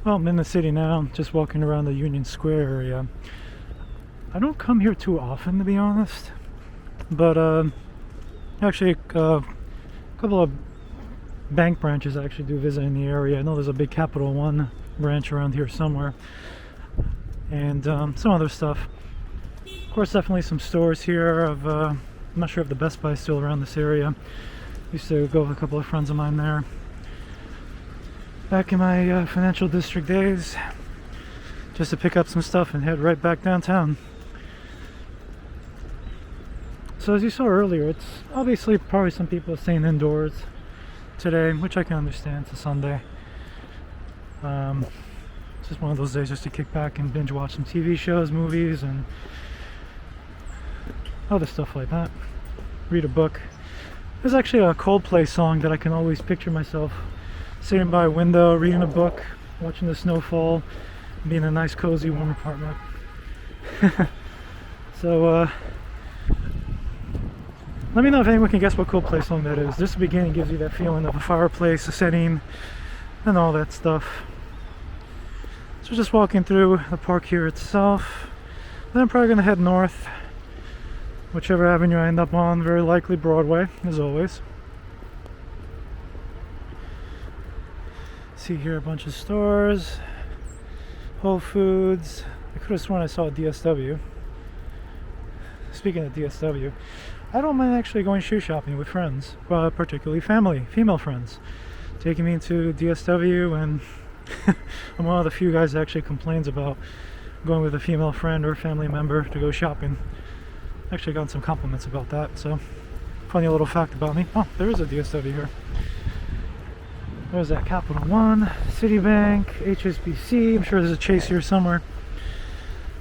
Well, I'm in the city now, just walking around the Union Square area. I don't come here too often, to be honest, but actually a couple of bank branches I actually do visit in the area. I know there's a big Capital One branch around here somewhere, and some other stuff. Of course, definitely some stores here. I'm not sure if the Best Buy is still around this area. Used to go with a couple of friends of mine there back in my financial district days, just to pick up some stuff and head right back downtown. So as you saw earlier, it's obviously probably some people are staying indoors today, which I can understand. It's a Sunday. It's just one of those days just to kick back and binge watch some TV shows, movies, and other stuff like that. Read a book. There's actually a Coldplay song that I can always picture myself sitting by a window, reading a book, watching the snow fall, being in a nice, cozy, warm apartment. So, let me know if anyone can guess what Coldplay song that is. This beginning gives you that feeling of a fireplace, a setting, and all that stuff. So just walking through the park here itself. Then I'm probably going to head north, whichever avenue I end up on, very likely Broadway, as always. See here a bunch of stores, Whole Foods. I could have sworn I saw a DSW. Speaking of DSW, I don't mind actually going shoe shopping with friends, particularly female friends, taking me into DSW, and I'm one of the few guys that actually complains about going with a female friend or family member to go shopping. Actually gotten some compliments about that, so funny little fact about me. Oh, there is a DSW here. There's that Capital One, Citibank, HSBC. I'm sure there's a Chase here somewhere.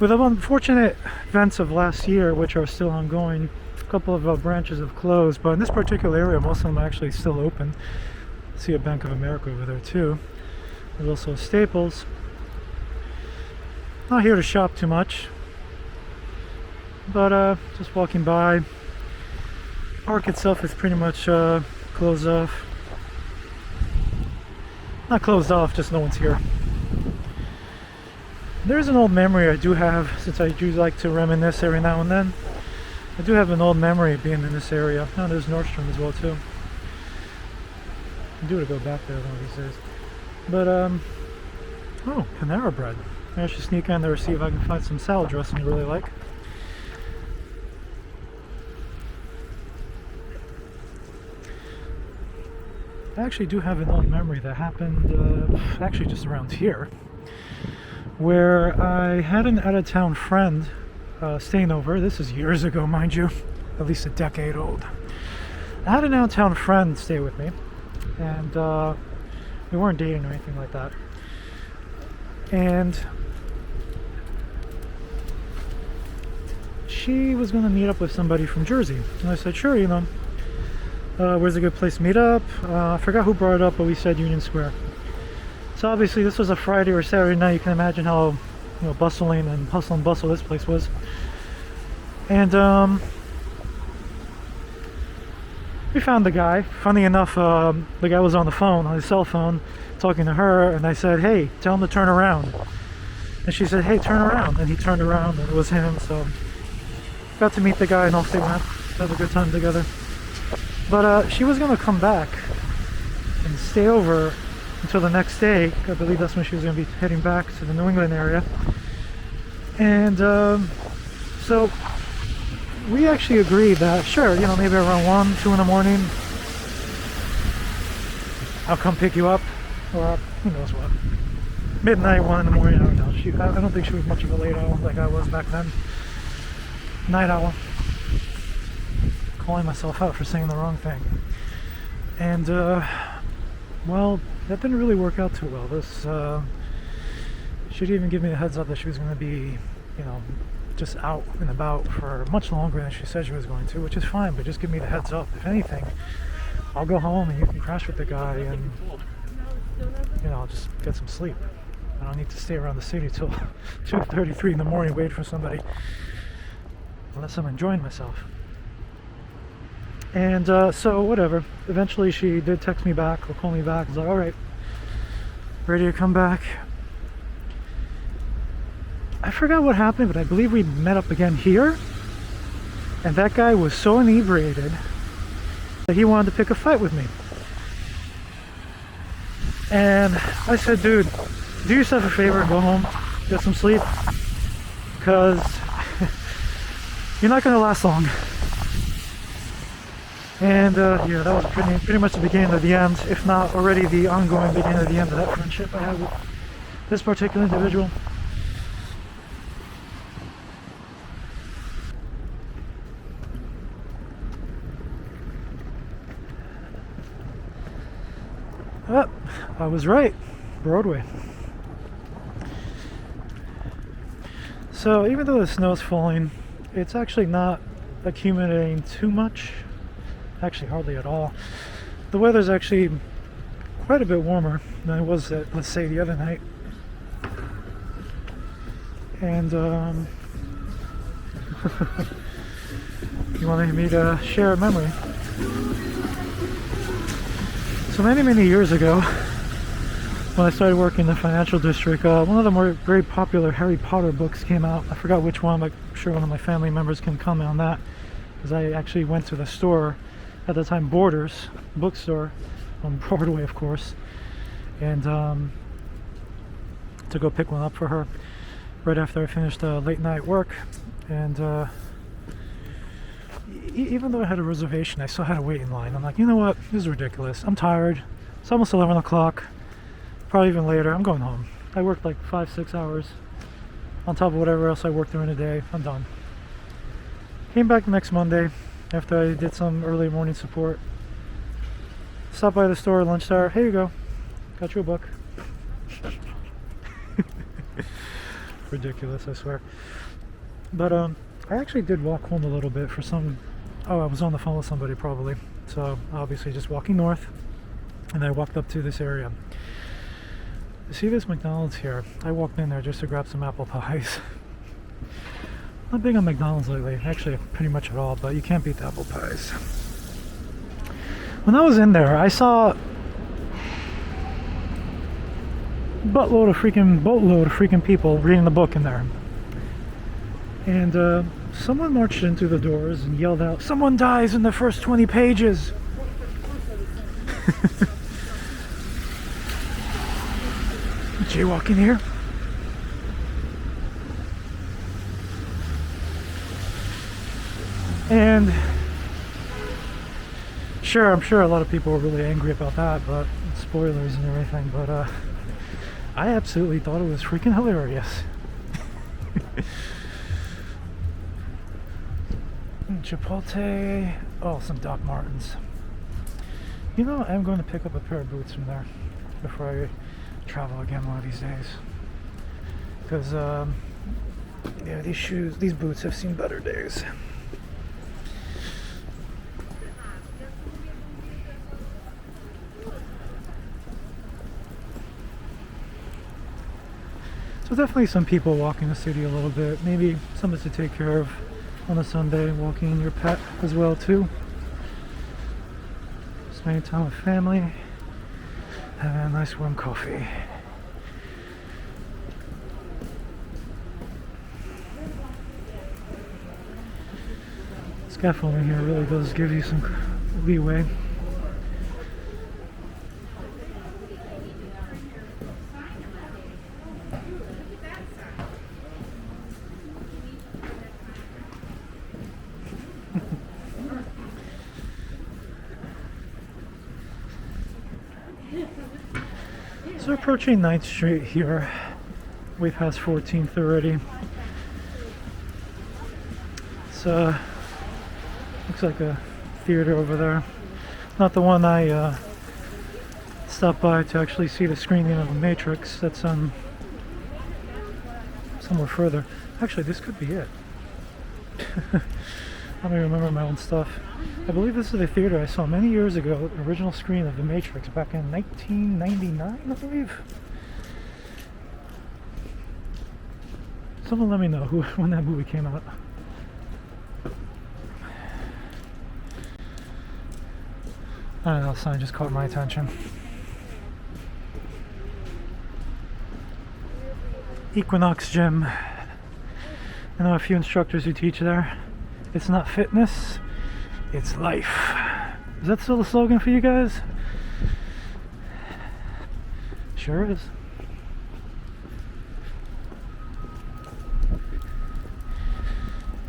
With the unfortunate events of last year, which are still ongoing, a couple of branches have closed, but in this particular area, most of them are actually still open. See a Bank of America over there too. There's also Staples. Not here to shop too much, but just walking by. Park itself is pretty much closed off. Not closed off, just no one's here. There's an old memory I do have, since I do like to reminisce every now and then. I do have an old memory of being in this area. Oh, there's Nordstrom as well too. I'm due to go back there one of these days. But oh, Panera Bread. I should sneak in there and see if I can find some salad dressing I really like. I actually do have an old memory that happened actually just around here, where I had an out-of-town friend staying over. This is years ago, mind you, at least a decade old. I had an out-of-town friend stay with me, and we weren't dating or anything like that. And she was going to meet up with somebody from Jersey, and I said, sure, where's a good place to meet up? I forgot who brought it up, but we said Union Square. So obviously this was a Friday or Saturday night. You can imagine how bustling and hustle and bustle this place was. And we found the guy. Funny enough, the guy was on the phone, on his cell phone, talking to her, and I said, hey, tell him to turn around. And she said, hey, turn around. And he turned around, and it was him. So got to meet the guy, and off they went. Have a good time together. But she was going to come back and stay over until the next day. I believe that's when she was going to be heading back to the New England area. And so we actually agreed that, sure, maybe around 1, 2 in the morning, I'll come pick you up. Or who knows what. Midnight, 1 in the morning, I don't know. I don't think she was much of a late owl like I was back then. Night owl. Calling myself out for saying the wrong thing. And well, that didn't really work out too well. She didn't even give me a heads up that she was going to be just out and about for much longer than she said she was going to, which is fine, but just give me the heads up. If anything, I'll go home and you can crash with the guy, and I'll just get some sleep. I don't need to stay around the city till 2:30, 3 in the morning waiting for somebody, unless I'm enjoying myself. And so whatever, eventually she did text me back or call me back. I was like, alright, ready to come back. I forgot what happened, but I believe we met up again here. And that guy was so inebriated that he wanted to pick a fight with me. And I said, dude, do yourself a favor and go home, get some sleep, because you're not going to last long. And yeah, that was pretty much the beginning of the end, if not already the ongoing beginning of the end of that friendship I had with this particular individual. But I was right, Broadway. So even though the snow's falling, it's actually not accumulating too much. Actually, hardly at all. The weather's actually quite a bit warmer than it was, let's say, the other night. And you wanted me to share a memory. So many years ago, when I started working in the financial district, one of the very popular Harry Potter books came out. I forgot which one, but I'm sure one of my family members can comment on that, because I actually went to the store at the time, Borders bookstore on Broadway, of course, and to go pick one up for her right after I finished late night work. And even though I had a reservation, I still had to wait in line. I'm like, you know what, this is ridiculous. I'm tired. It's almost 11 o'clock, probably even later. I'm going home. I worked like 5-6 hours on top of whatever else I worked during the day. I'm done. Came back next Monday after I did some early morning support. Stopped by the store at lunch hour. Here you go. Got you a book. Ridiculous, I swear. But I actually did walk home a little bit for some... Oh, I was on the phone with somebody probably. So obviously just walking north. And I walked up to this area. You see this McDonald's here? I walked in there just to grab some apple pies. Not big on McDonald's lately, actually pretty much at all, but you can't beat the apple pies. When I was in there, I saw boatload of freaking people reading the book in there. And someone marched in through the doors and yelled out, "Someone dies in the first 20 pages!" Jaywalking here. And sure, I'm sure a lot of people were really angry about that, but spoilers and everything, but I absolutely thought it was freaking hilarious. Chipotle. Oh, some Doc Martens. You know, I'm going to pick up a pair of boots from there before I travel again one of these days, because yeah, these boots have seen better days. So definitely some people walking the city a little bit, maybe something to take care of on a Sunday, walking your pet as well too. Spending time with family, having a nice warm coffee. Scaffolding here really does give you some leeway. So approaching 9th Street here, way past 14th already. It's looks like a theater over there. Not the one I stopped by to actually see the screening of The Matrix. That's somewhere further. Actually, this could be it. I don't even remember my own stuff. I believe this is the theater I saw many years ago, the original screen of The Matrix back in 1999, I believe. Someone let me know when that movie came out. I don't know, sign just caught my attention. Equinox Gym. I know a few instructors who teach there. It's not fitness, it's life. Is that still the slogan for you guys? Sure is.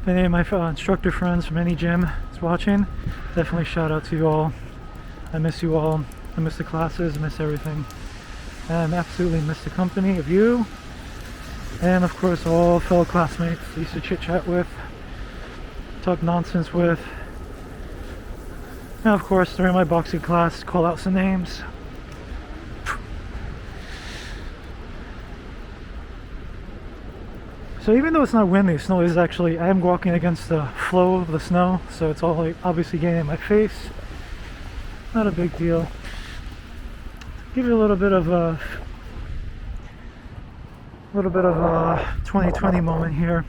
If any of my instructor friends from any gym is watching, definitely shout out to you all. I miss you all. I miss the classes, I miss everything. And absolutely miss the company of you. And of course all fellow classmates I used to chit chat with, talk nonsense with. And of course during my boxing class, call out some names. So even though it's not windy, snow is actually, I am walking against the flow of the snow, so it's all like obviously getting in my face. Not a big deal. Give you a little bit of a 2020 moment here.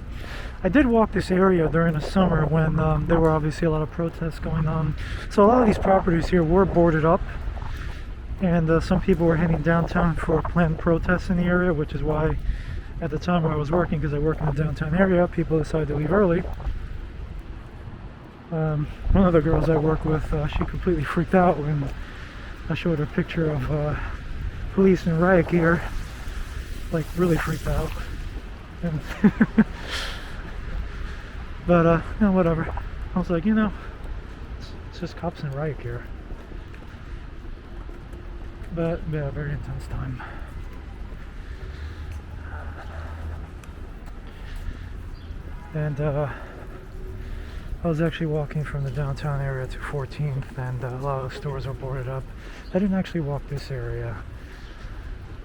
I did walk this area during the summer when there were obviously a lot of protests going on. So a lot of these properties here were boarded up, and some people were heading downtown for planned protests in the area, which is why at the time where I was working, because I work in the downtown area, people decided to leave early. One of the girls I work with, she completely freaked out when I showed her a picture of police in riot gear. Like really freaked out. And but you know, whatever. I was like, you know, it's just cops in riot gear. But yeah, very intense time. And I was actually walking from the downtown area to 14th, and a lot of the stores were boarded up. I didn't actually walk this area,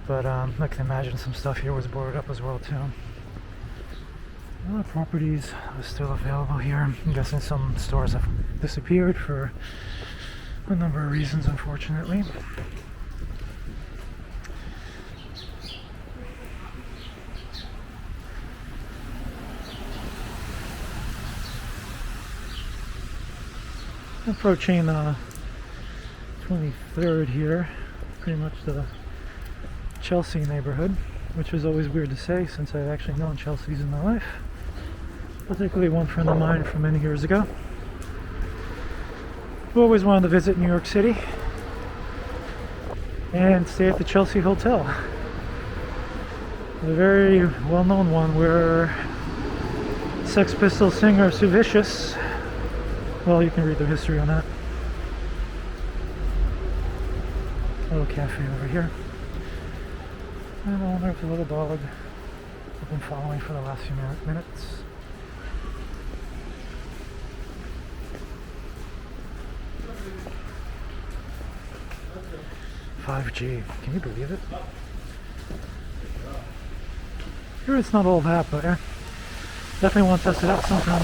but I can imagine some stuff here was boarded up as well too. A lot of properties are still available here. I'm guessing some stores have disappeared for a number of reasons, unfortunately. Approaching 23rd here, pretty much the Chelsea neighborhood, which was always weird to say since I've actually known Chelsea's in my life, particularly one friend of mine from many years ago who always wanted to visit New York City and stay at the Chelsea Hotel, a very well-known one where Sex Pistols singer Sid Vicious, well, you can read the history on that. A little cafe over here. And the owner of the little dog I've been following for the last few minutes. $5G. Can you believe it? Here it's not all that, but definitely want to test it out sometime.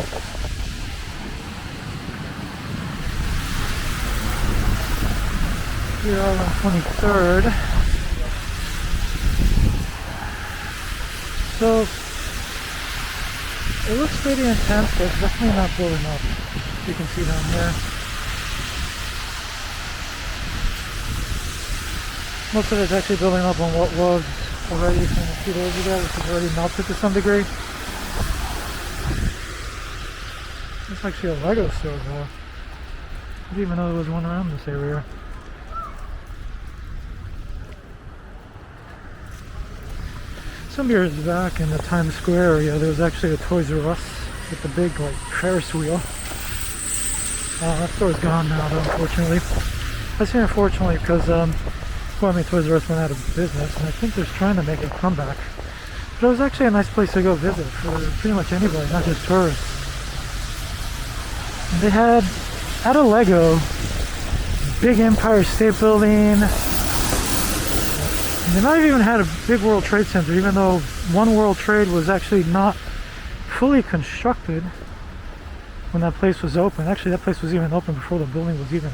We are on 23rd. So it looks pretty intense, but it's definitely not building up. You can see down here. Most of it's actually building up on what was already from a few days ago, which is already melted to some degree. It's actually a Lego store though. I didn't even know there was one around this area. Some years back in the Times Square area, there was actually a Toys R Us with the big like Ferris wheel. That store's gone now though, unfortunately. I say unfortunately because Toys R Us went out of business, and I think they're trying to make a comeback. But it was actually a nice place to go visit for pretty much anybody, not just tourists. And they had, out of Lego, big Empire State Building. They might have even had a big World Trade Center, even though One World Trade was actually not fully constructed when that place was open. Actually, that place was even open before the building was even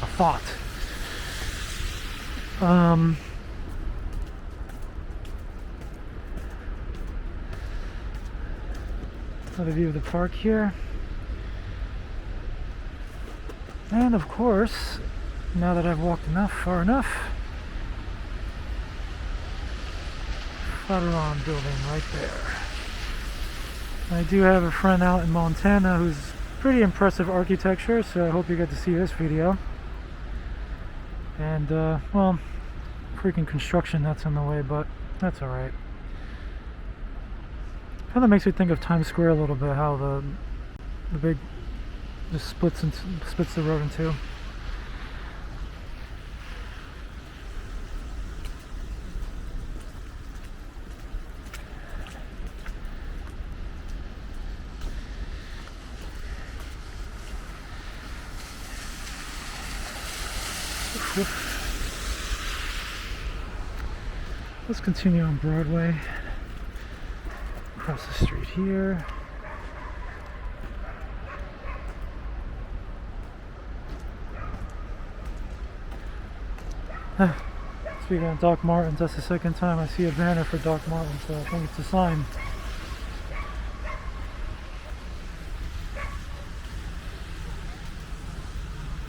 a thought. Another view of the park here. And of course, now that I've walked far enough, Flatiron building right there. I do have a friend out in Montana who's pretty impressive architecture, so I hope you get to see this video. And well, freaking construction that's in the way, but that's alright. Kind of makes me think of Times Square a little bit, how the big just splits the road in two. Let's continue on Broadway. Across the street here. Speaking of Doc Martens, that's the second time I see a banner for Doc Martens, so I think it's a sign.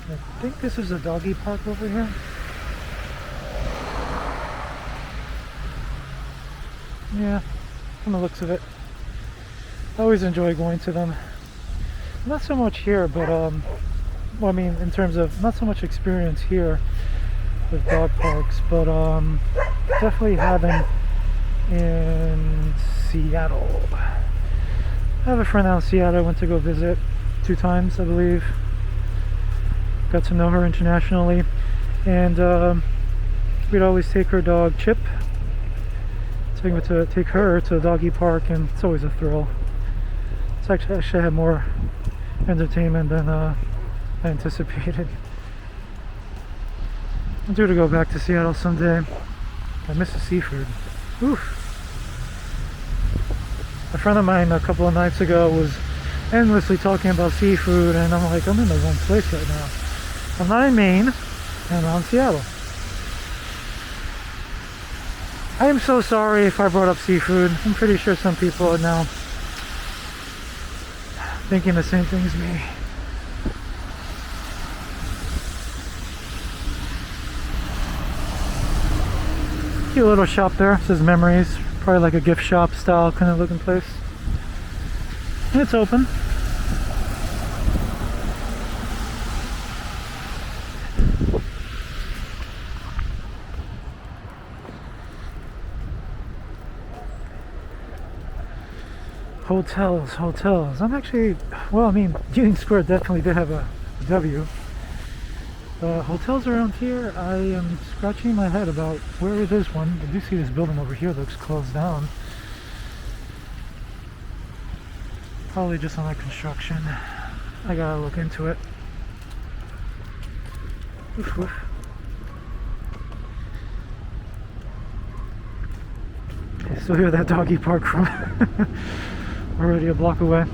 I think this is a doggy park over here. Yeah, from the looks of it. I always enjoy going to them. Not so much here, but well, I mean, in terms of not so much experience here with dog parks, but definitely having in Seattle. I have a friend out in Seattle I went to go visit 2 times, I believe. Got to know her internationally, and we'd always take her dog Chip. Take her to a doggy park, and it's always a thrill. It's actually had more entertainment than I anticipated. I'm due to go back to Seattle someday. I miss the seafood. Oof. A friend of mine a couple of nights ago was endlessly talking about seafood, and I'm like, I'm in the wrong place right now. I'm not in Maine, and I'm in Seattle. I am so sorry if I brought up seafood. I'm pretty sure some people are now thinking the same thing as me. Cute little shop there. It says Memories. Probably like a gift shop style kind of looking place. And it's open. Hotels. I'm actually, well, I mean, Union Square definitely did have a W. Hotels around here, I am scratching my head about where it is one. I do see this building over here looks closed down. Probably just under construction. I gotta look into it. Oof, oof. I still hear that doggy park from already a block away.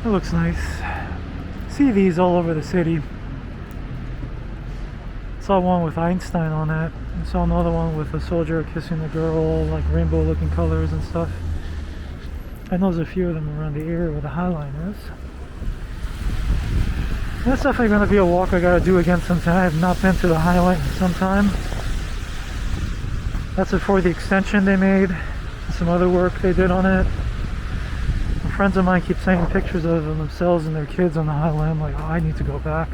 It looks nice. See these all over the city. Saw one with Einstein on it. I saw another one with a soldier kissing a girl, like rainbow looking colors and stuff. I know there's a few of them around the area where the High Line is. That's definitely going to be a walk I gotta do again sometime. I have not been to the High Line in some time. That's before the extension they made and some other work they did on it. Friends of mine keep sending pictures of themselves and their kids on the High Line. I'm like, oh, I need to go back.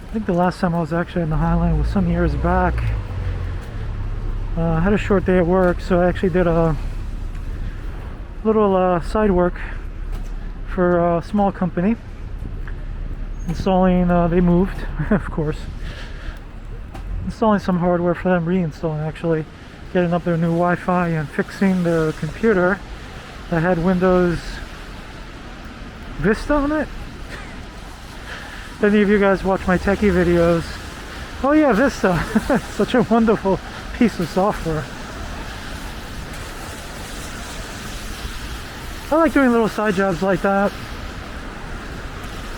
I think the last time I was actually on the High Line was some years back. I had a short day at work, so I actually did a little side work for a small company. Installing, they moved, of course. Installing some hardware for them, reinstalling actually. Getting up their new Wi-Fi and fixing their computer that had Windows Vista on it. If any of you guys watch my techie videos, oh yeah, Vista. Such a wonderful piece of software. I like doing little side jobs like that.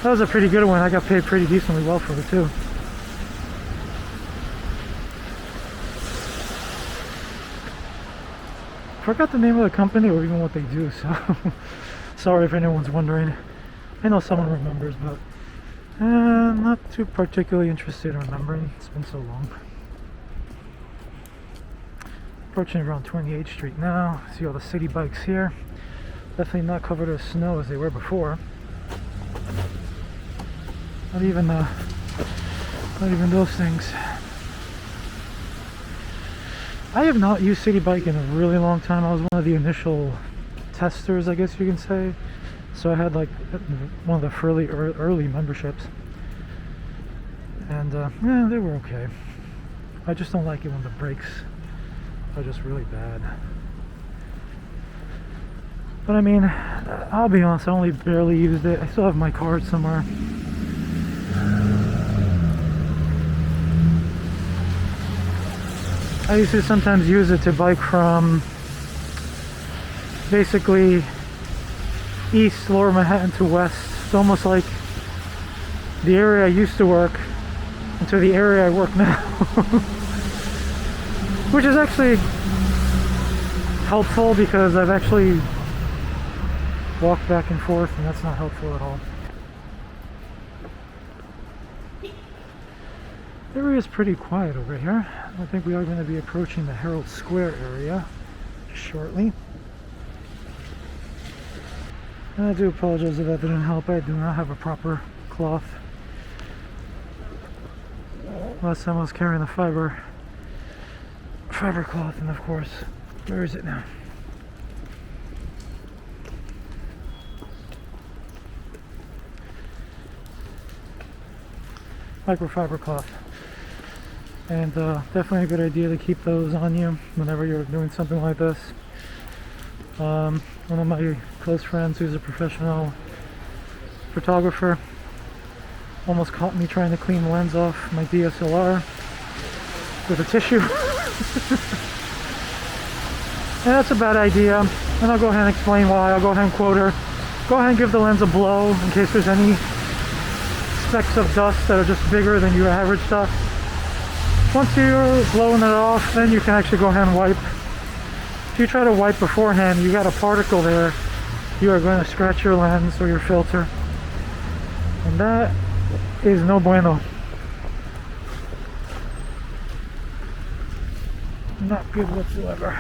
That was a pretty good one. I got paid pretty decently well for it too. Forgot the name of the company or even what they do, so sorry if anyone's wondering. I know someone remembers, but not too particularly interested in remembering. It's been so long. Approaching around 28th Street now. See all the city bikes here. Definitely not covered with snow as they were before. Not even those things. I have not used City Bike in a really long time. I was one of the initial testers, I guess you can say. So I had like one of the early memberships. And yeah, they were okay. I just don't like it when the brakes are just really bad. But I mean, I'll be honest, I only barely used it. I still have my card somewhere. I used to sometimes use it to bike from basically east, lower Manhattan to west. It's almost like the area I used to work into the area I work now. Which is actually helpful because I've actually walked back and forth and that's not helpful at all. The area is pretty quiet over here. I think we are going to be approaching the Herald Square area shortly. And I do apologize if that didn't help. I do not have a proper cloth. Last time I was carrying the fiber cloth, and of course, where is it now? Microfiber cloth. And definitely a good idea to keep those on you whenever you're doing something like this. One of my close friends who's a professional photographer almost caught me trying to clean the lens off my DSLR with a tissue. And that's a bad idea, and I'll go ahead and explain why. I'll go ahead and quote her. Go ahead and give the lens a blow in case there's any specks of dust that are just bigger than your average dust. Once you're blowing it off, then you can actually go ahead and wipe. If you try to wipe beforehand, you got a particle there, you are going to scratch your lens or your filter. And that is no bueno. Not good whatsoever.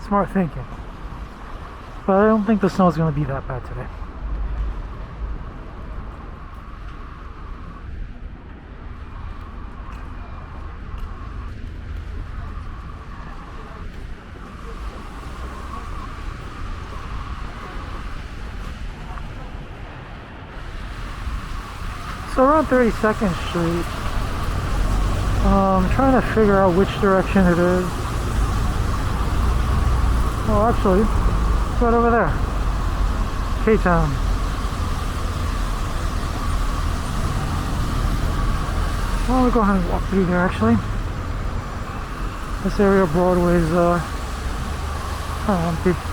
Smart thinking. But I don't think the snow is going to be that bad today. So around 32nd Street, I'm trying to figure out which direction it is. Oh, actually, it's right over there. K-Town. Well, we'll go ahead and walk through there, actually. This area of Broadway is kind of empty.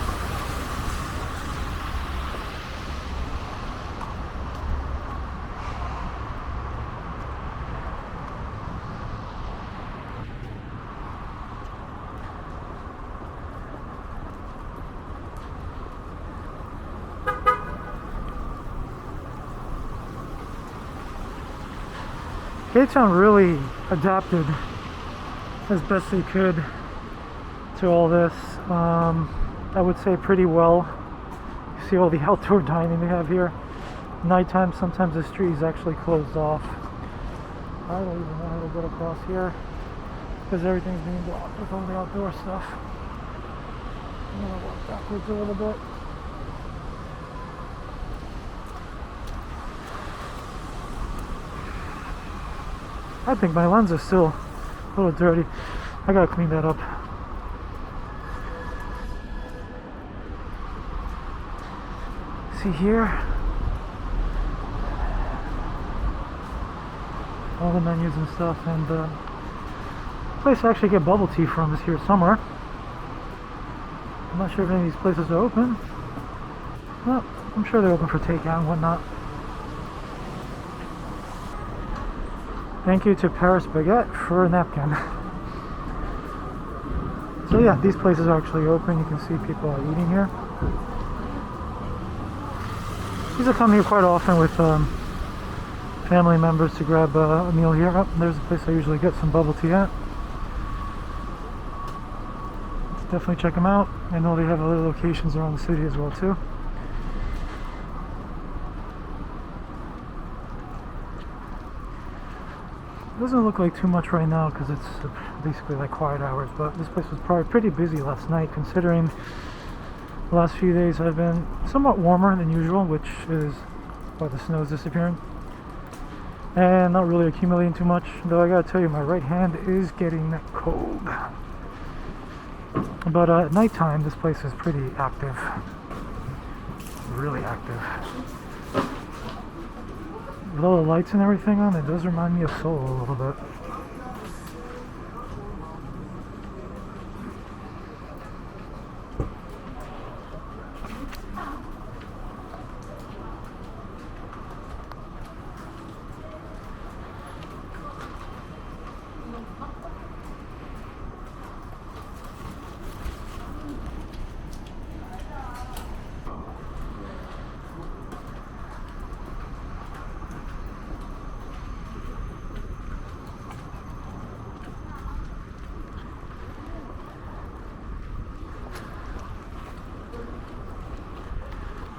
K-Town really adapted as best they could to all this. I would say pretty well. You see all the outdoor dining they have here. Nighttime, sometimes the street is actually closed off. I don't even know how to get across here because everything's being blocked with all the outdoor stuff. I'm gonna walk backwards a little bit. I think my lens is still a little dirty. I gotta clean that up. See here, all the menus and stuff, and the place I actually get bubble tea from is here somewhere. I'm not sure if any of these places are open. Well, I'm sure they're open for takeout and whatnot. Thank you to Paris Baguette for a napkin. So yeah, these places are actually open. You can see people are eating here. I used to come here quite often with family members to grab a meal here. Oh, there's a place I usually get some bubble tea at. Let's definitely check them out. I know they have other locations around the city as well too. It doesn't look like too much right now because it's basically like quiet hours, but this place was probably pretty busy last night considering the last few days have been somewhat warmer than usual, which is why the snow is disappearing and not really accumulating too much, though I gotta tell you my right hand is getting cold. But at nighttime this place is pretty active, really active. With all the lights and everything on, it does remind me of Seoul a little bit.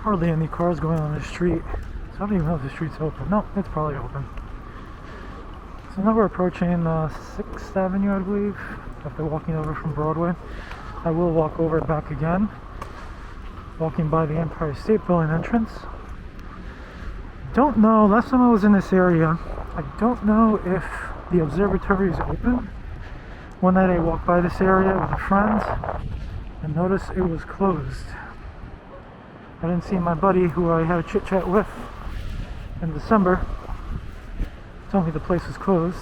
Hardly any cars going on the street, so I don't even know if the street's open. No, it's probably open. So now we're approaching 6th Avenue, I believe, after walking over from Broadway. I will walk over back again, walking by the Empire State Building entrance. Don't know, last time I was in this area, I don't know if the observatory is open. One night I walked by this area with a friend and noticed it was closed. I didn't see my buddy who I had a chit chat with in December. Told me the place was closed.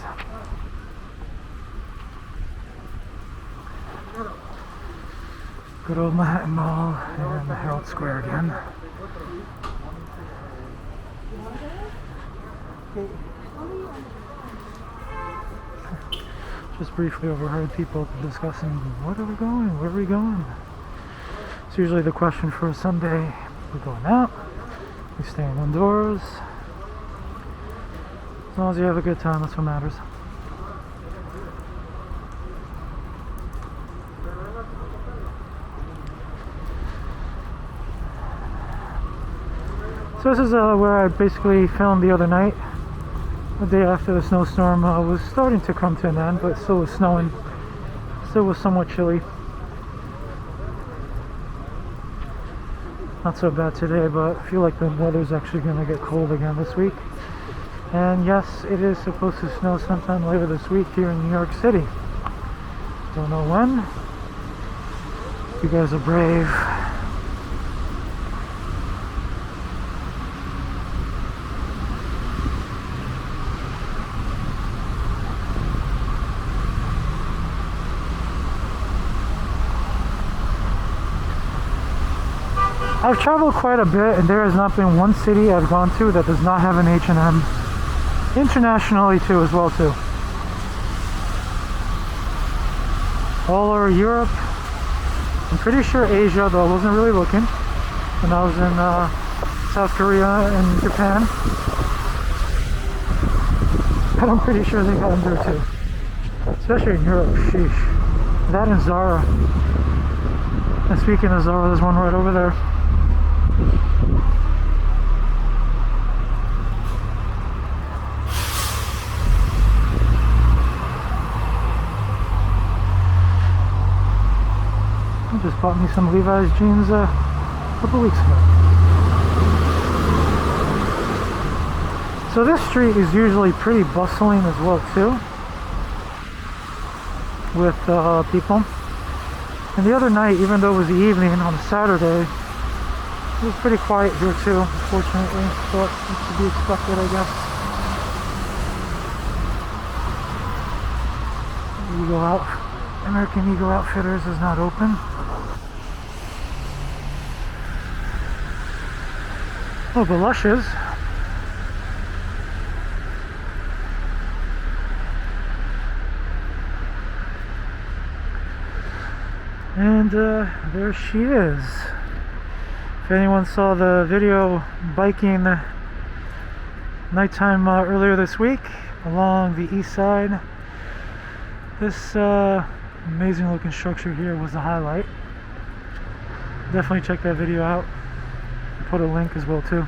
Good old Manhattan Mall and the Herald Square again. Just briefly overheard people discussing, what are we going? Where are we going? It's usually the question for a Sunday. We're going out, we're staying indoors. As long as you have a good time, that's what matters. So this is where I basically filmed the other night, the day after the snowstorm was starting to come to an end, but it still was snowing, still was somewhat chilly. Not so bad today, but I feel like the weather's actually going to get cold again this week. And yes, it is supposed to snow sometime later this week here in New York City. Don't know when. You guys are brave. I've traveled quite a bit, and there has not been one city I've gone to that does not have an H&M. Internationally too, as well too. All over Europe. I'm pretty sure Asia, though I wasn't really looking. When I was in South Korea and Japan. But I'm pretty sure they got them there too. Especially in Europe, sheesh. That and Zara. And speaking of Zara, there's one right over there. I just bought me some Levi's jeans a couple weeks ago. So this street is usually pretty bustling as well too. with people. And the other night, even though it was the evening on a Saturday, it was pretty quiet here too, unfortunately, but it's to be expected, I guess. American Eagle Outfitters is not open. Oh, but Lush is. And there she is. If anyone saw the video biking nighttime earlier this week along the east side, this amazing looking structure here was the highlight. Definitely check that video out. I'll put a link as well too.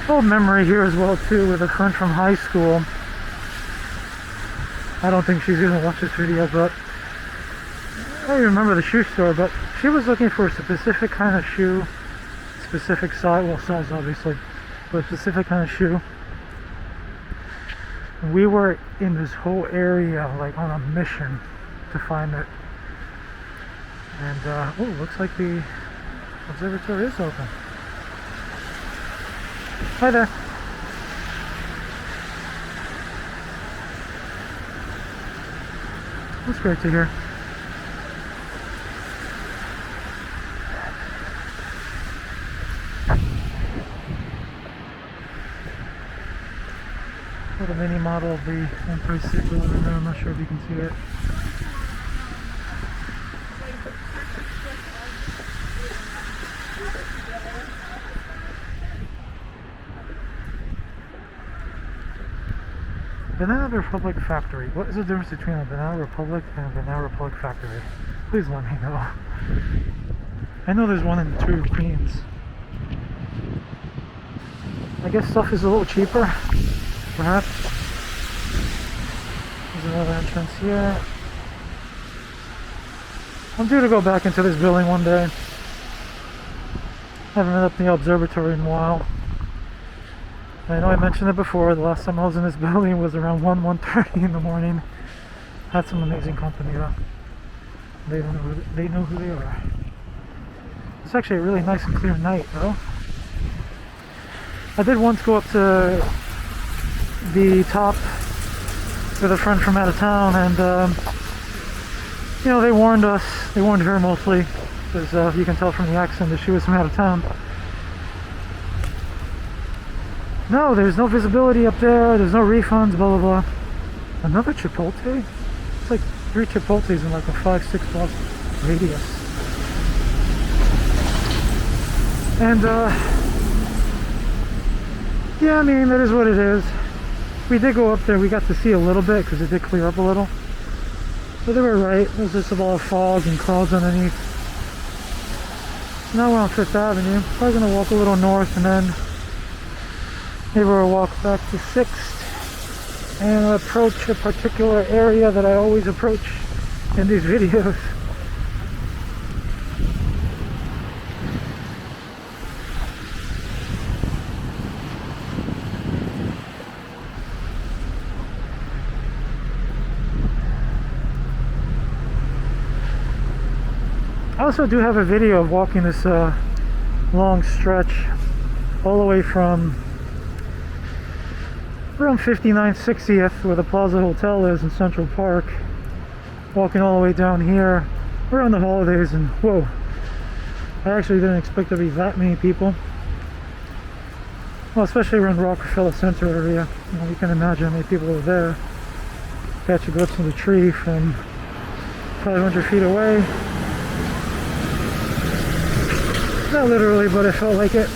Old memory here as well too, with a friend from high school. I don't think she's gonna watch this video, but I don't even remember the shoe store, but she was looking for a specific kind of shoe, specific size, well size obviously, but a specific kind of shoe. And we were in this whole area like on a mission to find it. And oh, looks like the observatory is open. Hi there. That's great to hear. Little mini model of the Empire State Building there. I'm not sure if you can see it. Banana Republic Factory. What is the difference between a Banana Republic and a Banana Republic Factory? Please let me know. I know there's one in 2 Queens. I guess stuff is a little cheaper, perhaps. There's another entrance here. I'm due to go back into this building one day. Haven't been up in the observatory in a while. I know I mentioned it before, the last time I was in this building was around 1:30 in the morning. Had some amazing company though. They know who they are. It's actually a really nice and clear night though. I did once go up to the top with a friend from out of town, and you know, they warned her mostly, because you can tell from the accent that she was from out of town. No, there's no visibility up there, there's no refunds, blah blah blah. Another Chipotle? It's like 3 Chipotles in like a 5-6 block radius. And yeah, I mean, that is what it is. We did go up there, we got to see a little bit because it did clear up a little. But they were right, there's just a lot of fog and clouds underneath. Now we're on 5th Avenue. Probably gonna walk a little north and then maybe we'll walk back to 6th and approach a particular area that I always approach in these videos. I also do have a video of walking this long stretch all the way from around 59 60th, where the Plaza Hotel is in Central Park, walking all the way down here around the holidays, and whoa, I actually didn't expect there to be that many people. Well, especially around the Rockefeller Center area. You know, you can imagine how many people are there. Catch a glimpse of the tree from 500 feet away. Not literally, but it felt like it.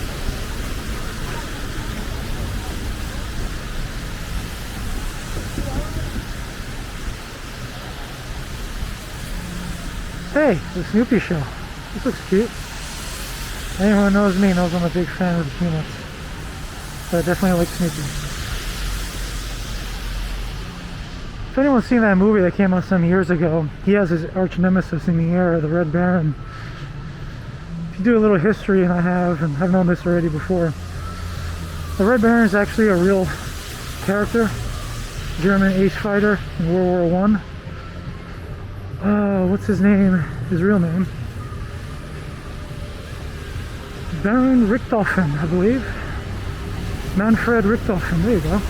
Hey, the Snoopy show. This looks cute. Anyone who knows me knows I'm a big fan of the Peanuts. But I definitely like Snoopy. If anyone's seen that movie that came out some years ago, he has his arch nemesis in the air, the Red Baron. If if you do a little history, and I have, and I've known this already before, the Red Baron is actually a real character, German ace fighter in World War I. What's his name? His real name? Baron Richthofen, I believe. Manfred Richthofen, there you go.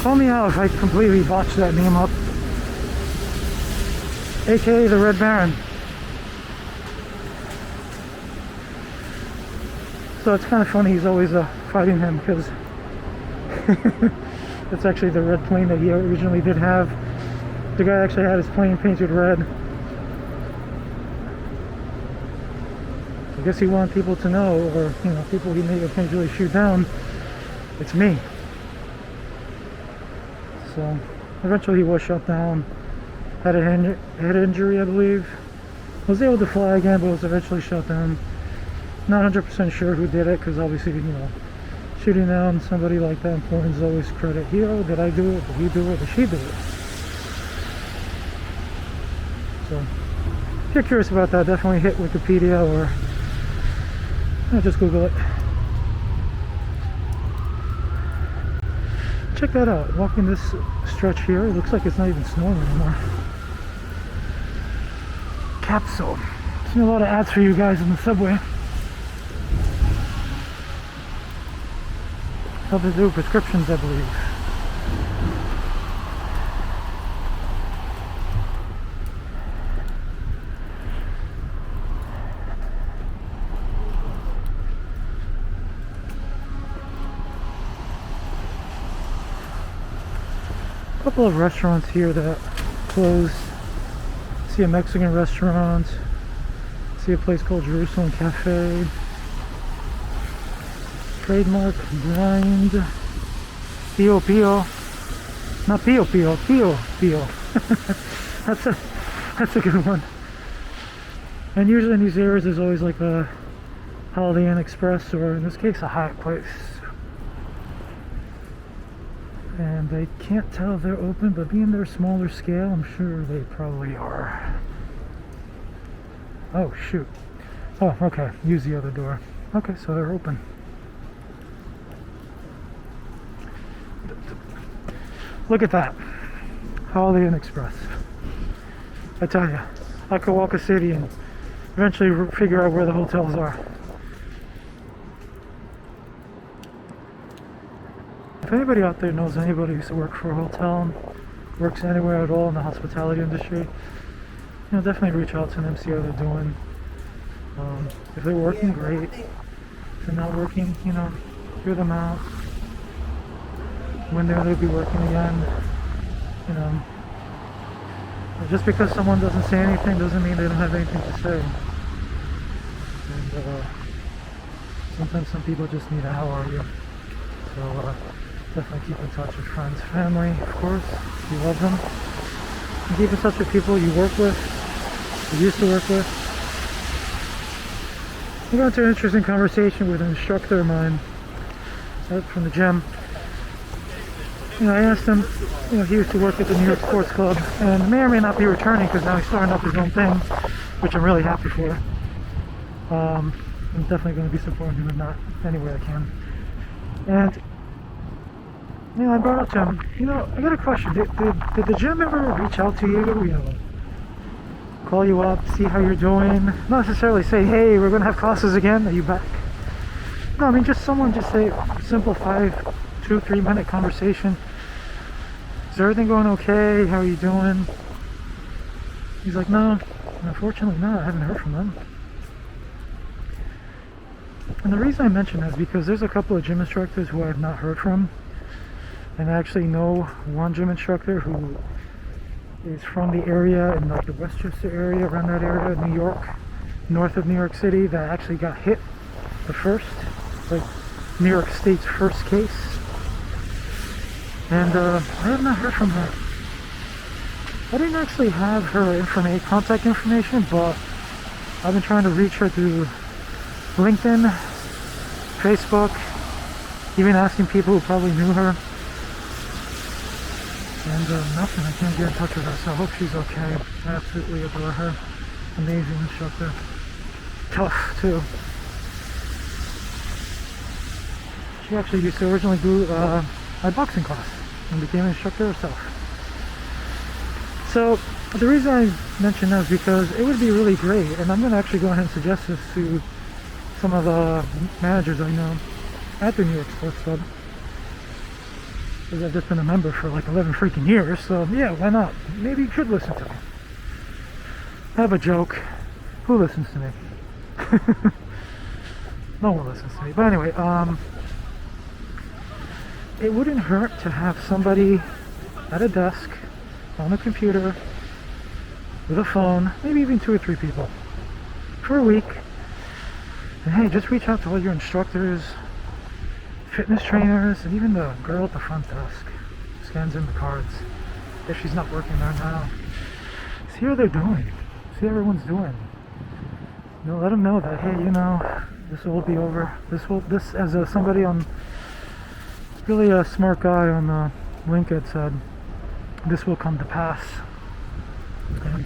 Call me out if I completely botched that name up. AKA the Red Baron. So it's kind of funny he's always fighting him, because that's actually the red plane that he originally did have. The guy actually had his plane painted red. I guess he wanted people to know, or people he may eventually shoot down, it's me. So eventually he was shot down, had a head injury, I believe. Was able to fly again, but was eventually shot down. Not 100% sure who did it, because obviously, shooting down somebody like that important is always credit. Did I do it? Did he do it? Did she do it? So if you're curious about that, definitely hit Wikipedia or just Google it. Check that out. Walking this stretch here, it looks like it's not even snowing anymore. Capsule. Seen a lot of ads for you guys in the subway. Help to do prescriptions, I believe. A couple of restaurants here that closed. See a Mexican restaurant. See a place called Jerusalem Cafe. Trademark Grind. Pio Pio. Not Pio Pio. Pio Pio. That's a good one. And usually in these areas there's always like a Holiday Inn Express, or in this case a Hyatt Place. And I can't tell if they're open, but being their smaller scale, I'm sure they probably are. Oh shoot. Oh, okay. Use the other door. Okay, so they're open. Look at that. Holiday Inn Express. I tell you, I could walk a city and eventually figure out where the hotels are. If anybody out there knows anybody who used to work for a hotel, works anywhere at all in the hospitality industry, definitely reach out to them, see how they're doing. If they're working, great. If they're not working, hear them out. When they'll be working again, just because someone doesn't say anything doesn't mean they don't have anything to say. And sometimes some people just need a how are you. So definitely keep in touch with friends, family, of course, if you love them. And keep in touch with people you work with, you used to work with. I got into an interesting conversation with an instructor of mine from the gym. I asked him, he used to work at the New York Sports Club, and may or may not be returning because now he's starting up his own thing, which I'm really happy for. I'm definitely going to be supporting him, if not anywhere I can. And I brought up to him, I got a question. Did the gym ever reach out to you, call you up, see how you're doing? Not necessarily say, hey, we're going to have classes again, are you back? No, I mean just someone just say, simple 2-3 minute conversation. Is everything going okay? How are you doing? He's like, no, unfortunately not. I haven't heard from them. And the reason I mention that is because there's a couple of gym instructors who I have not heard from. And I actually know one gym instructor who is from the area, in like the Westchester area, around that area, New York, north of New York City, that actually got hit the first, like New York State's first case. And I have not heard from her. I didn't actually have her contact information, but I've been trying to reach her through LinkedIn, Facebook, even asking people who probably knew her. And nothing, I can't get in touch with her, so I hope she's okay. I absolutely adore her. Amazing instructor. tough too. She actually used to originally do my boxing class and became an instructor herself. So the reason I mention that is because it would be really great, and I'm going to actually go ahead and suggest this to some of the managers I know at the New York Sports Club, because I've just been a member for like 11 freaking years, so yeah, why not? Maybe you should listen to me. I have a joke. Who listens to me? No one listens to me. But anyway, it wouldn't hurt to have somebody at a desk, on a computer, with a phone, maybe even 2 or 3 people, for a week. And hey, just reach out to all your instructors, fitness trainers, and even the girl at the front desk. Scans in the cards, if she's not working there now. See how they're doing. See how everyone's doing. You know, let them know that, hey, you know, this will be over. This as somebody on, really a smart guy on the link had said, this will come to pass. And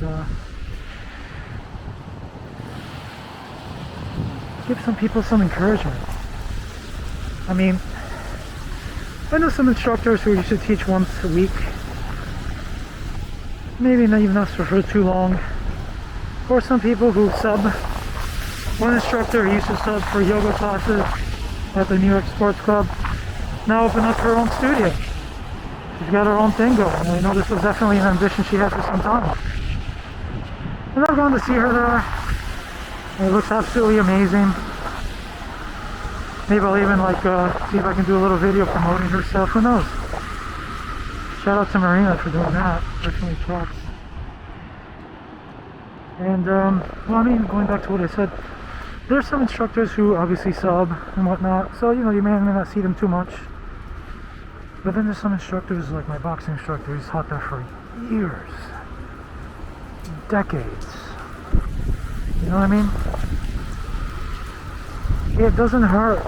give some people some encouragement. I mean, I know some instructors who used to teach once a week, maybe not even us for too long, or some people who sub. One instructor used to sub for yoga classes at the New York Sports Club, now opened up her own studio. She's got her own thing going, and I know this was definitely an ambition she had for some time. And I've gone to see her there, and it looks absolutely amazing. Maybe I'll even like see if I can do a little video promoting her stuff, who knows. Shout out to Marina for doing that, definitely tracks. And well, I mean, going back to what I said, there's some instructors who obviously sub and whatnot, so you know, you may or may not see them too much. But then there's some instructors, like my boxing instructor, he's taught there for years, decades. You know what I mean? It doesn't hurt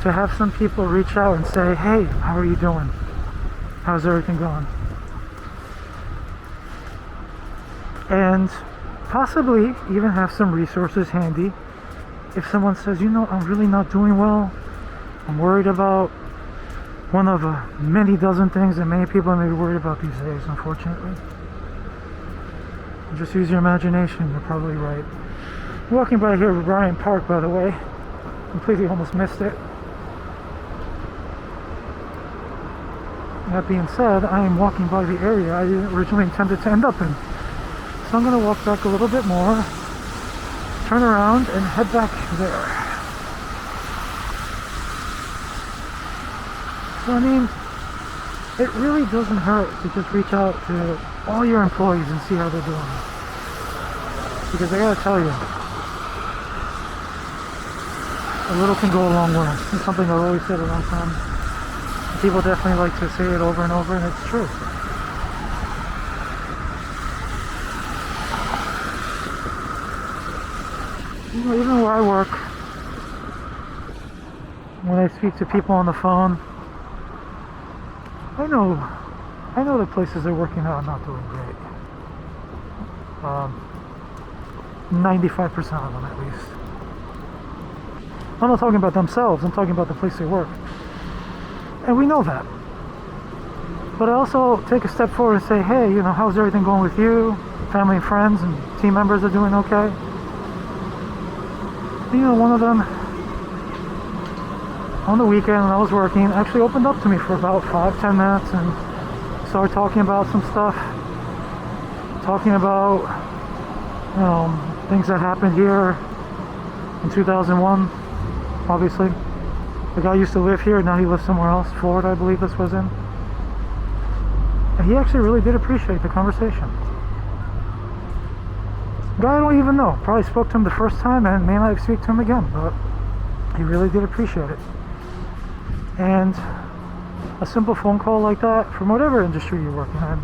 to have some people reach out and say, hey, how are you doing? How's everything going? And possibly even have some resources handy. If someone says, you know, I'm really not doing well, I'm worried about one of many dozen things that many people may be worried about these days, unfortunately. Just use your imagination, you're probably right. I'm walking by here at Bryant Park, by the way. Completely almost missed it. That being said, I am walking by the area I originally intended to end up in. So I'm going to walk back a little bit more, turn around, and head back there. So I mean, it really doesn't hurt to just reach out to all your employees and see how they're doing. Because I gotta tell you, a little can go a long way. It's something I've always said a long time. People definitely like to say it over and over, and it's true. You know, even where I work, when I speak to people on the phone, I know the places they're working at are not doing great. 95% of them, at least. I'm not talking about themselves, I'm talking about the place they work. And we know that. But I also take a step forward and say, hey, you know, how's everything going with you? Family and friends and team members are doing okay? You know, one of them, on the weekend when I was working, actually opened up to me for about 5-10 minutes and started talking about some stuff. Talking about, you know, things that happened here in 2001, obviously. The guy used to live here, now he lives somewhere else, Florida, I believe this was in. And he actually really did appreciate the conversation. Guy I don't even know, probably spoke to him the first time and may not speak to him again, but he really did appreciate it. And a simple phone call like that, from whatever industry you're working in,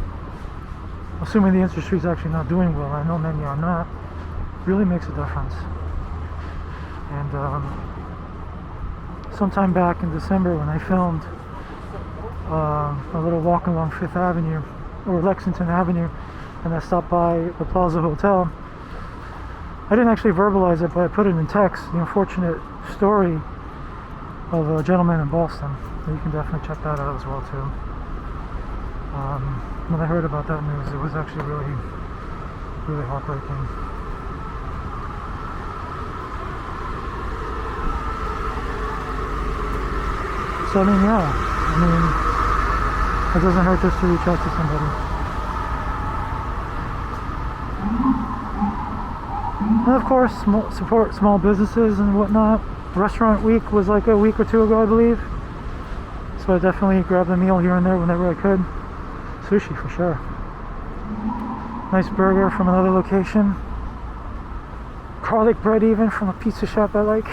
assuming the industry is actually not doing well, I know many are not, really makes a difference. And sometime back in December when I filmed a little walk along 5th Avenue, or Lexington Avenue, and I stopped by the Plaza Hotel, I didn't actually verbalize it, but I put it in text, the unfortunate story of a gentleman in Boston. So you can definitely check that out as well too. When I heard about that news, it was actually really, really heartbreaking. So it doesn't hurt just to reach out to somebody. And of course, support small businesses and whatnot. Restaurant week was like a week or two ago, I believe. So I definitely grabbed a meal here and there whenever I could. Sushi for sure. Nice burger from another location. Garlic bread even from a pizza shop I like.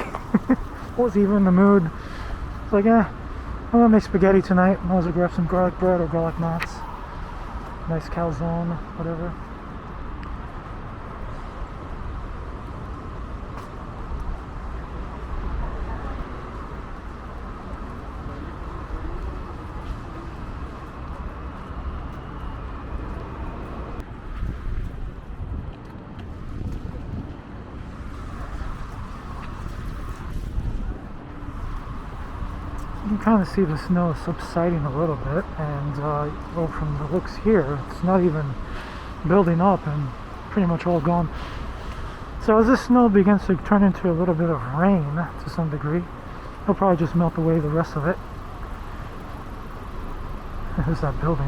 Was even in the mood. It's like, I'm gonna make spaghetti tonight. Might as well grab some garlic bread or garlic knots. Nice calzone, whatever. You can kind of see the snow subsiding a little bit, and from the looks here, it's not even building up and pretty much all gone. So as this snow begins to turn into a little bit of rain to some degree, it'll probably just melt away the rest of it. There's that building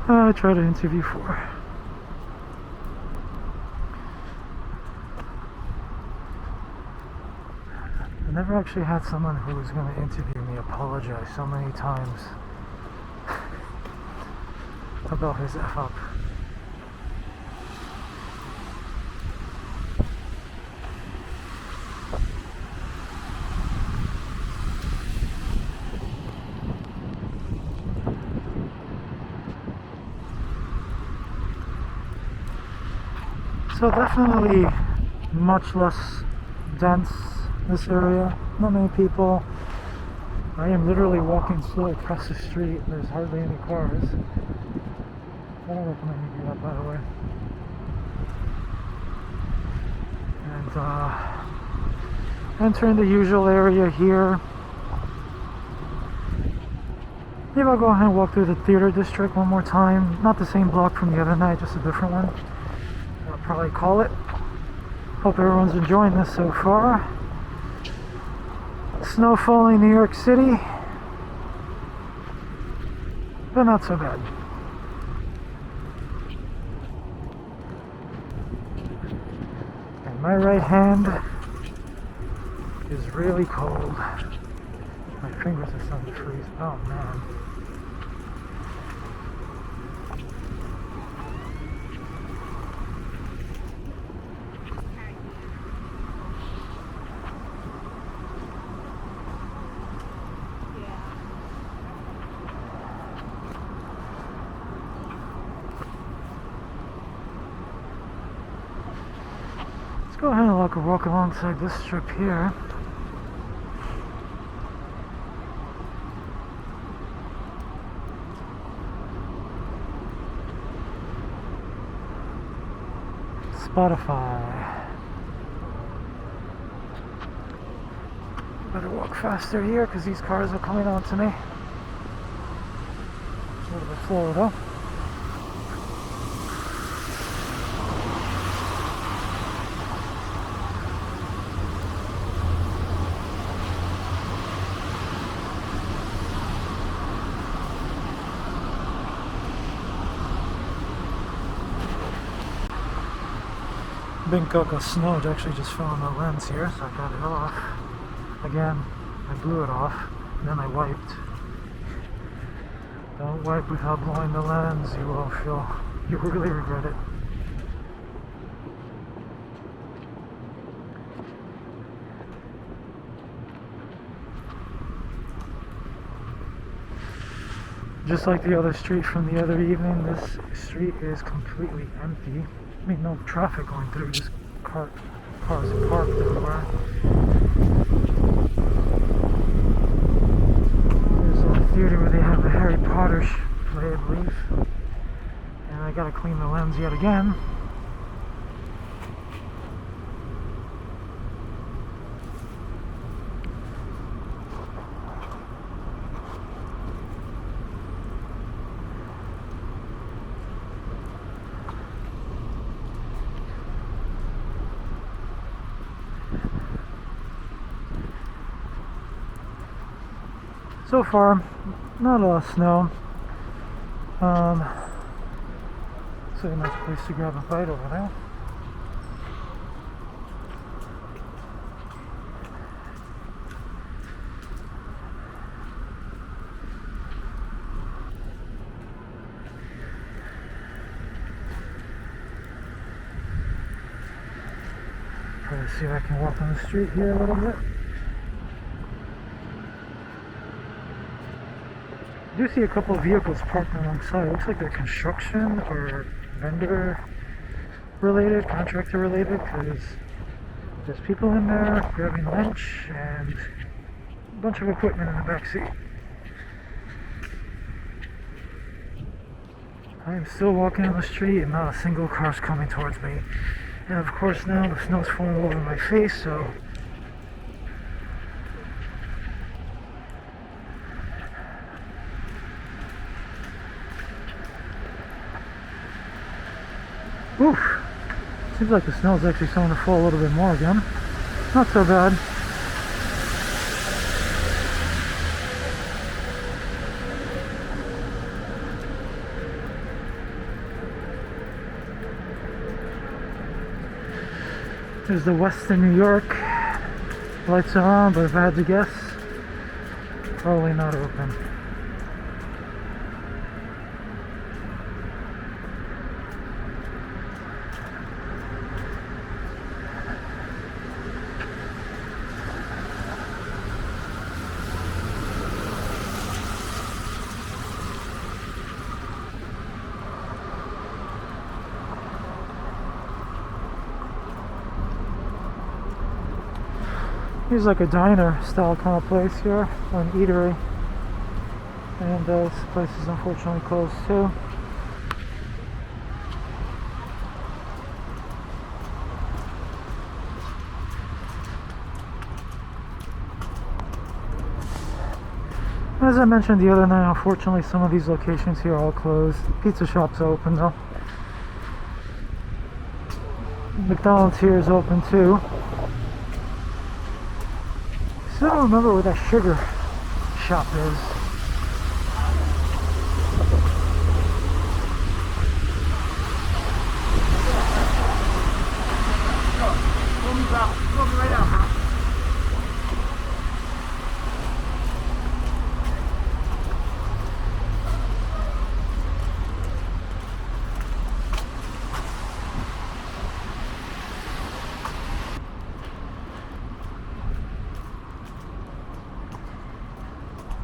I tried to interview for. I never actually had someone who was going to interview me apologize so many times about his F up. So definitely much less dense. This area, not many people. I am literally walking slow across the street. There's hardly any cars. I don't recommend you do that, by the way. And entering the usual area here. Maybe I'll go ahead and walk through the theater district one more time. Not the same block from the other night, just a different one. I'll probably call it. Hope everyone's enjoying this so far. Snow falling in New York City, but not so bad. And my right hand is really cold. My fingers are starting to freeze. Oh man. Go ahead and walk alongside this strip here. Spotify. Better walk faster here because these cars are coming on to me. A little bit slower though. Big gunk of snow actually just fell on my lens here, so I got it off. Again, I blew it off, and then I wiped. Don't wipe without blowing the lens, you will really regret it. Just like the other street from the other evening, this street is completely empty. I mean, no traffic going through, just cars parked everywhere. There's a theater where they have the Harry Potter play, I believe. And I gotta clean the lens yet again. So far, not a lot of snow. So a nice place to grab a bite over there. Try to see if I can walk on the street here a little bit. I do see a couple of vehicles parked alongside. It looks like they're construction or vendor related, contractor related, because there's people in there grabbing lunch and a bunch of equipment in the back seat. I am still walking on the street and not a single car's coming towards me. And of course now the snow's falling all over my face, so oof. Seems like the snow's actually starting to fall a little bit more again. Not so bad. There's the Western New York. Lights are on, but if I had to guess, probably not open. Here's like a diner style kind of place here, or an eatery, and this place is unfortunately closed too. As I mentioned the other night, unfortunately some of these locations here are all closed. Pizza shops are open though. McDonald's here is open too. I don't remember where that sugar shop is.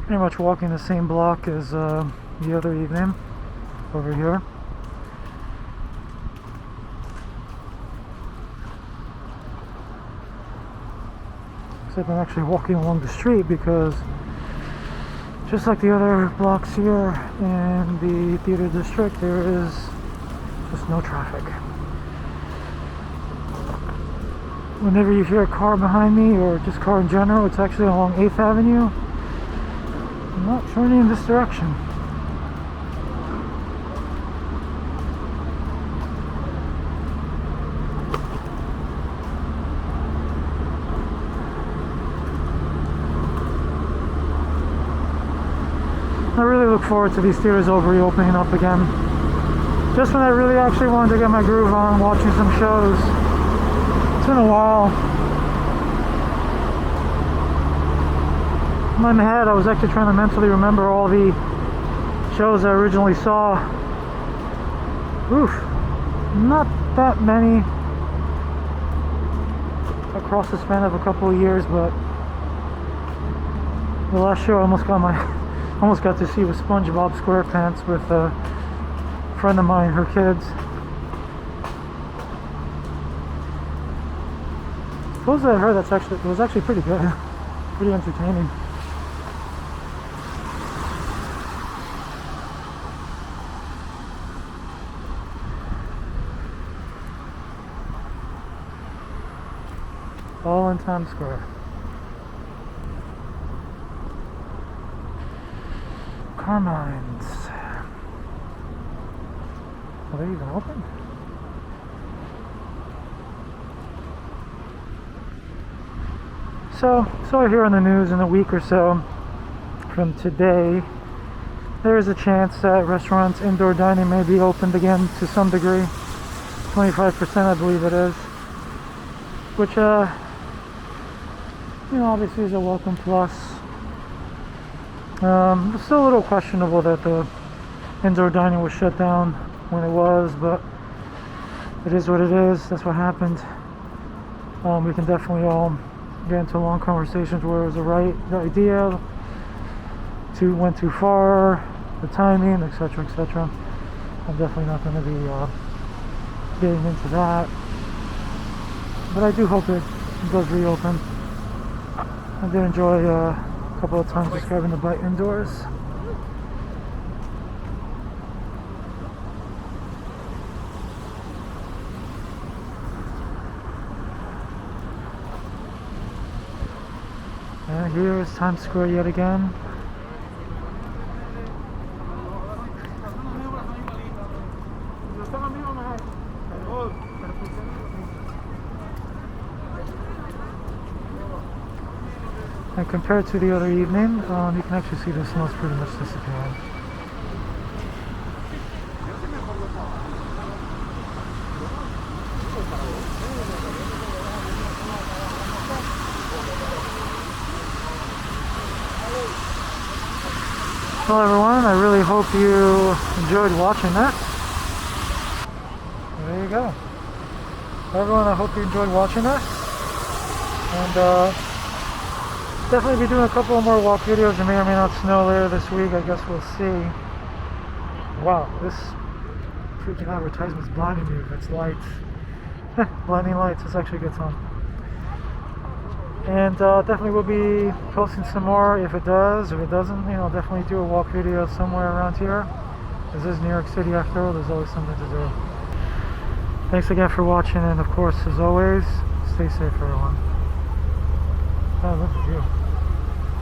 Pretty much walking the same block as the other evening over here. Except I'm actually walking along the street because just like the other blocks here in the theater district, there is just no traffic. Whenever you hear a car behind me or just car in general, it's actually along 8th Avenue. I'm not turning in this direction. I really look forward to these theaters all reopening up again. Just when I really actually wanted to get my groove on watching some shows. It's been a while. In my head, I was actually trying to mentally remember all the shows I originally saw. Oof, not that many across the span of a couple of years, but the last show I almost got to see was SpongeBob SquarePants with a friend of mine, her kids. Supposedly I heard it was actually pretty good, pretty entertaining. All in Times Square. Carmine's. Are they even open? So I hear on the news in a week or so from today, there is a chance that restaurants, indoor dining may be opened again to some degree. 25% I believe it is. Which, obviously is a welcome plus. It's still a little questionable that the indoor dining was shut down when it was, but it is what it is. That's what happened. We can definitely all get into long conversations where it was the right idea, went too far, the timing, etc., etc. I'm definitely not going to be getting into that, but I do hope it does reopen. I did enjoy a couple of times just grabbing the bite indoors. And here is Times Square yet again. And compared to the other evening, you can actually see the snow's pretty much disappearing. Well everyone, I really hope you enjoyed watching that. There you go. Everyone, I hope you enjoyed watching that. And definitely be doing a couple more walk videos. It may or may not snow later this week. I guess we'll see. Wow, this freaking advertisement's blinding me. It's lights. Blinding lights. This actually gets on. And definitely will be posting some more if it does. If it doesn't, definitely do a walk video somewhere around here. This is New York City after all. There's always something to do. Thanks again for watching, and of course, as always, stay safe, everyone. Oh, look at you.